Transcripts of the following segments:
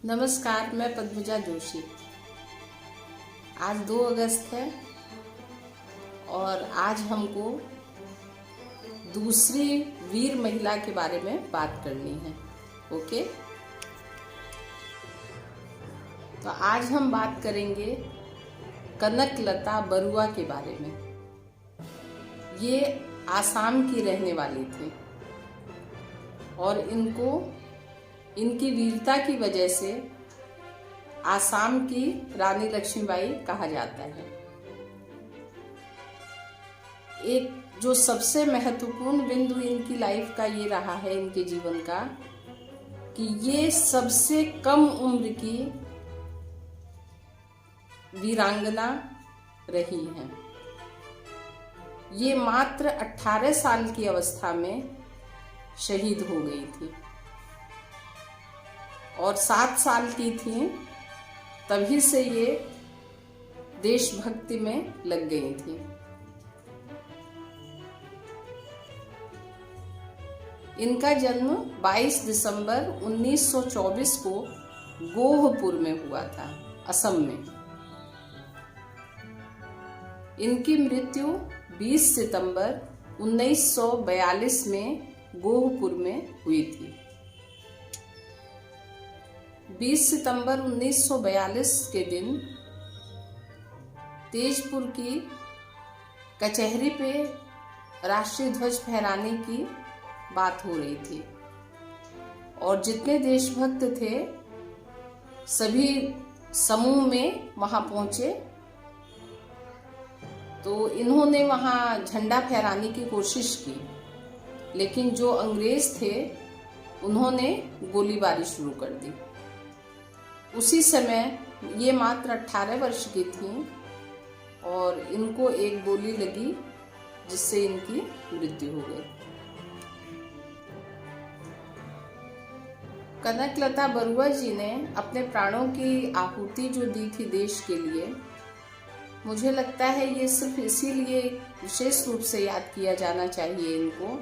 नमस्कार, मैं पद्मजा जोशी। आज 2 अगस्त है और आज हमको दूसरी वीर महिला के बारे में बात करनी है। ओके, तो आज हम बात करेंगे कनकलता बरुआ के बारे में। ये आसाम की रहने वाली थी और इनकी वीरता की वजह से आसाम की रानी लक्ष्मीबाई कहा जाता है। एक जो सबसे महत्वपूर्ण बिंदु इनकी लाइफ का ये रहा है, इनके जीवन का, कि ये सबसे कम उम्र की वीरांगना रही हैं। ये मात्र 18 साल की अवस्था में शहीद हो गई थी और 7 साल की थी तभी से ये देशभक्ति में लग गई थी। इनका जन्म 22 दिसंबर 1924 को गोहपुर में हुआ था, असम में। इनकी मृत्यु 20 सितंबर 1942 में गोहपुर में हुई थी। 20 सितंबर 1942 के दिन तेजपुर की कचहरी पे राष्ट्रीय ध्वज फहराने की बात हो रही थी और जितने देशभक्त थे सभी समूह में वहां पहुंचे। तो इन्होंने वहां झंडा फहराने की कोशिश की, लेकिन जो अंग्रेज थे उन्होंने गोलीबारी शुरू कर दी। उसी समय ये मात्र 18 वर्ष की थी और इनको एक गोली लगी जिससे इनकी मृत्यु हो गई। कनकलता बरुआ जी ने अपने प्राणों की आहुति जो दी थी देश के लिए, मुझे लगता है ये सिर्फ इसीलिए विशेष रूप से याद किया जाना चाहिए इनको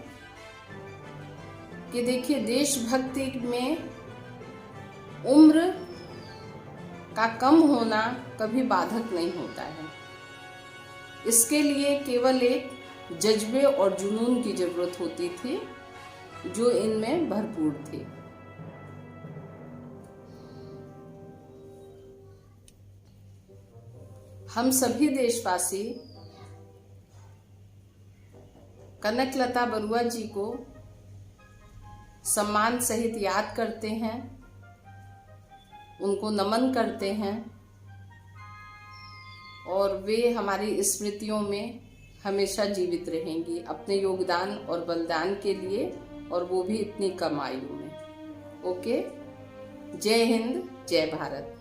कि देखिए, देशभक्ति में उम्र का कम होना कभी बाधक नहीं होता है। इसके लिए केवल एक जज्बे और जुनून की जरूरत होती थी जो इनमें भरपूर थी। हम सभी देशवासी कनकलता बरुआ जी को सम्मान सहित याद करते हैं, उनको नमन करते हैं और वे हमारी स्मृतियों में हमेशा जीवित रहेंगी अपने योगदान और बलिदान के लिए, और वो भी इतनी कम आयु में। ओके, जय हिंद, जय भारत।